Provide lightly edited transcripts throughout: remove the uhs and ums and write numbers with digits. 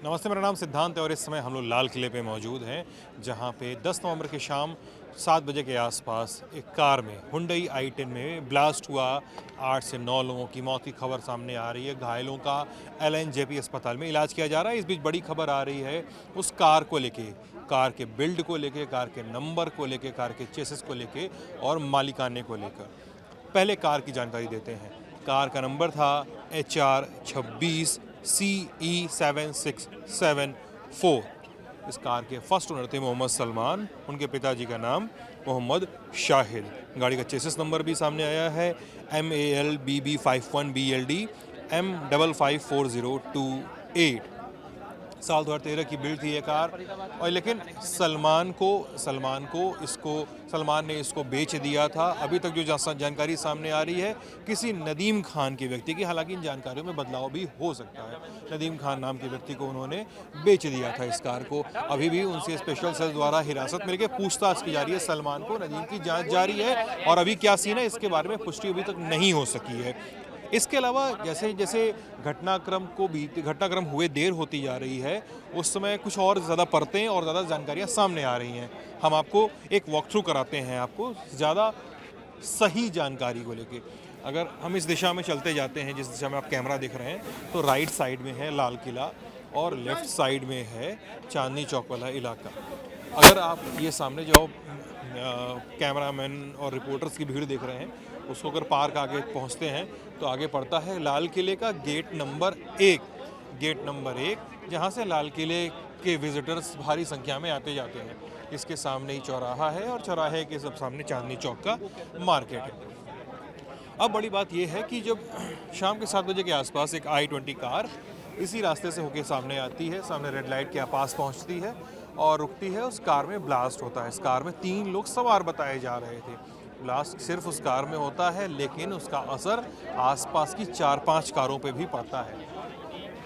नमस्ते, मेरा नाम सिद्धांत है और इस समय हम लोग लाल किले पे मौजूद हैं, जहाँ पे 10 नवंबर की शाम 7 बजे के आसपास एक कार में हुंडई i10 में ब्लास्ट हुआ। 8 से 9 लोगों की मौत की खबर सामने आ रही है। घायलों का LNJP अस्पताल में इलाज किया जा रहा है। इस बीच बड़ी खबर आ रही है उस कार को लेके, कार के बिल्ड को लेके, कार के नंबर को लेके, कार के चेसिस को लेके और मालिकाने को लेकर। पहले कार की जानकारी देते हैं। कार का नंबर था HR26CE7674। इस कार के फर्स्ट ओनर थे मोहम्मद सलमान, उनके पिताजी का नाम मोहम्मद शाहिद। गाड़ी का चेसिस नंबर भी सामने आया है MALBB51BLD M554028। साल 2013 की बिल्ड थी ये कार। और लेकिन सलमान ने इसको बेच दिया था। अभी तक जो जानकारी सामने आ रही है किसी नदीम खान के व्यक्ति की, हालांकि इन जानकारियों में बदलाव भी हो सकता है। नदीम खान नाम के व्यक्ति को उन्होंने बेच दिया था इस कार को। अभी भी उनसे स्पेशल सेल द्वारा हिरासत में लेके पूछताछ की जा रही है। सलमान को नदीम की जांच जारी है और अभी क्या सीन है इसके बारे में पुष्टि अभी तक नहीं हो सकी है। इसके अलावा जैसे जैसे घटनाक्रम हुए देर होती जा रही है, उस समय कुछ और ज़्यादा परतें और ज़्यादा जानकारियाँ सामने आ रही हैं। हम आपको एक वॉक थ्रू कराते हैं आपको ज़्यादा सही जानकारी को लेके। अगर हम इस दिशा में चलते जाते हैं, जिस दिशा में आप कैमरा देख रहे हैं, तो राइट साइड में है लाल किला और लेफ़्ट साइड में है चांदनी चौक वाला इलाका। अगर आप ये सामने जो कैमरामैन और रिपोर्टर्स की भीड़ देख रहे हैं, उसको अगर पार्क आगे पहुंचते हैं तो आगे पड़ता है लाल किले का गेट नंबर 1। जहां से लाल किले के विजिटर्स भारी संख्या में आते जाते हैं। इसके सामने ही चौराहा है और चौराहे के सब सामने चांदनी चौक का मार्केट है। अब बड़ी बात यह है कि जब शाम के 7 बजे के आसपास एक i20 कार इसी रास्ते से होकर सामने आती है, सामने रेड लाइट के पास पहुंचती है और रुकती है। उस कार में ब्लास्ट होता है। इस कार में 3 लोग सवार बताए जा रहे थे। ब्लास्ट सिर्फ उस कार में होता है, लेकिन उसका असर आसपास की 4-5 कारों पे भी पड़ता है।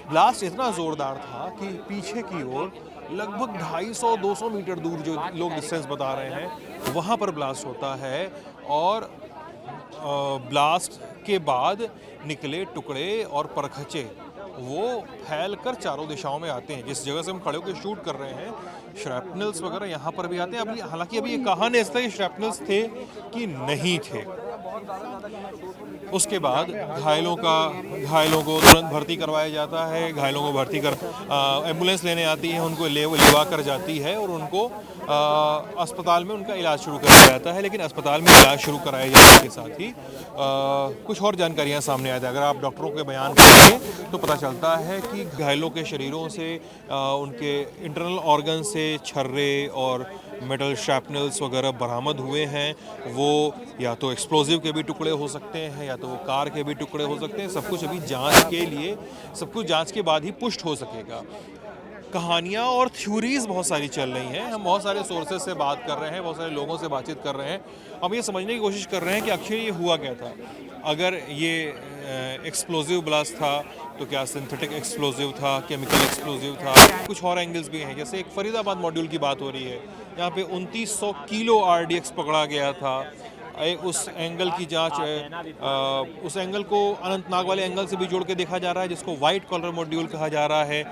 ब्लास्ट इतना ज़ोरदार था कि पीछे की ओर लगभग 250-200 मीटर दूर जो लोग डिस्टेंस बता रहे हैं, वहाँ पर ब्लास्ट होता है। और ब्लास्ट के बाद निकले टुकड़े और परखचे वो फैलकर चारों दिशाओं में आते हैं। जिस जगह से हम खड़े होकर शूट कर रहे हैं, श्रैपनल्स वगैरह यहाँ पर भी आते हैं। अभी हालांकि अभी ये कहा नहीं सकता कि श्रैपनल्स थे कि नहीं थे। उसके बाद घायलों को तुरंत भर्ती करवाया जाता है। घायलों को भर्ती कर एम्बुलेंस लेने आती है, उनको लेवा कर जाती है और उनको अस्पताल में उनका इलाज शुरू कराया जाता है। लेकिन अस्पताल में इलाज शुरू कराए जाने के साथ ही कुछ और जानकारियां सामने आती हैं। अगर आप डॉक्टरों के बयान पढ़ेंगे तो पता चलता है कि घायलों के शरीरों से उनके इंटरनल ऑर्गन से छर्रे और मेटल श्रैपनल्स वगैरह बरामद हुए हैं। वो या तो एक्सप्लोजिव के भी टुकड़े हो सकते हैं या तो वो कार के भी टुकड़े हो सकते हैं। सब कुछ अभी जांच के बाद ही पुष्ट हो सकेगा। कहानियाँ और थ्योरीज बहुत सारी चल रही हैं। हम बहुत सारे सोर्सेज से बात कर रहे हैं, बहुत सारे लोगों से बातचीत कर रहे हैं। हम ये समझने की कोशिश कर रहे हैं कि आखिर ये हुआ क्या था। अगर ये एक्सप्लोजिव ब्लास्ट था तो क्या सिंथेटिक एक्सप्लोजिव था, केमिकल एक्सप्लोजिव था। कुछ और एंगल्स भी हैं, जैसे एक फरीदाबाद मॉड्यूल की बात हो रही है, यहाँ पे 2900 किलो RDX पकड़ा गया था। उस एंगल की जांच उस एंगल को अनंतनाग वाले एंगल से भी जोड़ के देखा जा रहा है, जिसको वाइट कॉलर मॉड्यूल कहा जा रहा है।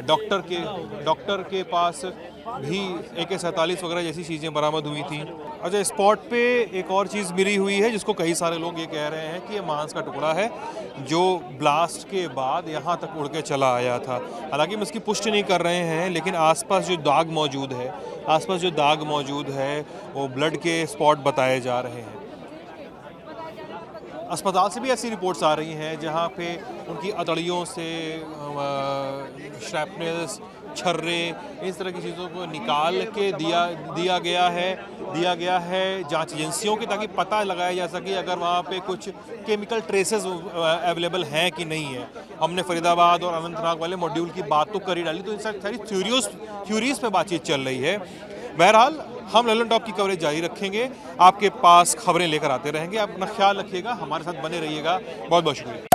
डॉक्टर के पास भी AK-47 वगैरह जैसी चीज़ें बरामद हुई थी। अच्छा, स्पॉट पे एक और चीज़ मिली हुई है जिसको कई सारे लोग ये कह रहे हैं कि ये मांस का टुकड़ा है जो ब्लास्ट के बाद यहाँ तक उड़ के चला आया था। हालांकि हम इसकी पुष्टि नहीं कर रहे हैं, लेकिन आसपास जो दाग मौजूद है वो ब्लड के स्पॉट बताए जा रहे हैं। अस्पताल से भी ऐसी रिपोर्ट्स आ रही हैं जहाँ पे उनकी अतड़ियों से श्रैपनल्स, छर्रे, इस तरह की चीज़ों को निकाल के दिया गया है जांच एजेंसियों की, ताकि पता लगाया जा सके अगर वहाँ पे कुछ केमिकल ट्रेसेस अवेलेबल हैं कि नहीं है। हमने फरीदाबाद और अनंतनाग वाले मॉड्यूल की बात तो कर ही डाली, तो इन सारी थ्योरीज पे बातचीत चल रही है। बहरहाल हम ललन टॉप की कवरेज जारी रखेंगे, आपके पास खबरें लेकर आते रहेंगे। आप अपना ख्याल रखिएगा, हमारे साथ बने रहिएगा। बहुत बहुत शुक्रिया।